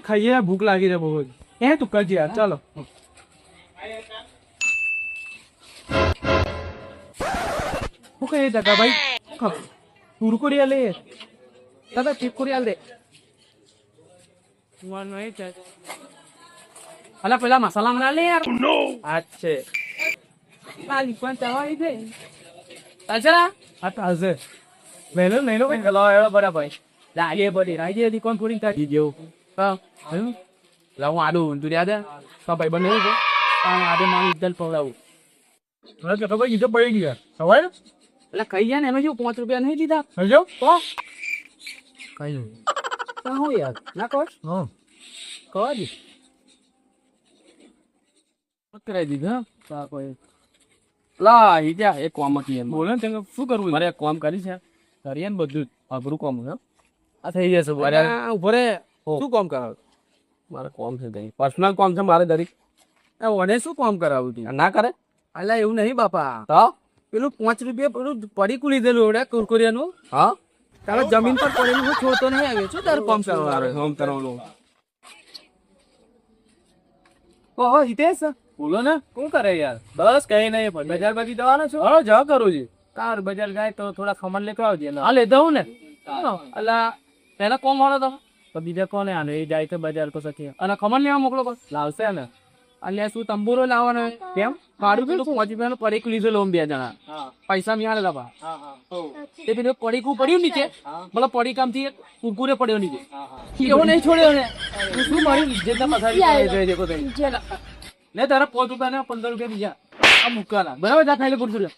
ખાઈએ ભૂખ લાગી છે બહુ જ તું કરજે યાર ચાલો શું કહીએ ટકા ભાઈ કુરકુરિયા લે દાદા ચીપકુરિયા દે અલા પેલા મસાલા મના લે યાર અચ્છે વહેલો લઈ લો બરાબર લાગે બધી રાજી કોણ પૂરી થાય જેવું હું આડું તું યાદ ભાઈ બને છે આડે મારું ઇજ્જત પવડાવું ઈજો પડી ગયા સવાય એટલે કઈ ગયા ને એનો શું 5 રૂપિયા નહીં દીધા હજો તો કઈ હું યાર ના કર કર કરાવી દીધા કોઈ લા ઈજા એક કોમ હતી એમ બોલે ને શું કરવું મારે એક કોમ કરી છે કરીએ ને બધું અઘરું કોમ છે આ થઈ જશે ઉભો રે શું કોમ કરાવ મારે કોમ છે કઈ પર્સનલ કોમ છે મારે દરેક ઓને શું કોમ કરાવું તું ના કરે અલા એવું નહીં બાપા તો પેલું 5 રૂપિયા પેલું પડીકું લીધેલું ઓડે કુરકુરિયાનું હા તારે જમીન પર પડેલું હું છોડતો નહીં આવ્યો છું તારું કોમ કરવાનું ઓહો હિતેશ બોલો ને શું કરે યાર બસ કઈ નહીં પણ બજાર બાજુ જવાનો છો હા જા કરું છું કાર બજાર જાય તો થોડા ખમણ લેતો આવજે હા લેતો હું ને અલા પેલા કોમ વાળો તો બીજા કોને આને એ જાય તો બજાર પર સખી અને ખમણ લેવા મોકલો લાવશે ને અલ્યા શું તંબુરો લાવવાનો કેમ મારું પેલું 5 રૂપિયાનું પડીકું લીધું લોમ 2 જણા પૈસા મિયા લેતા તે પેલું પડીકું પડ્યું નીચે મતલબ પડીકામથી કુરકુરે પડ્યો નીચે એવો નહીં છોડ્યો ને શું મારી ઇજ્જત ના પથારી ને તારા 5 રૂપિયા ને 15 રૂપિયા બીજા આ મુકાના બરાબર જા ખાઈ લે કુરકુરે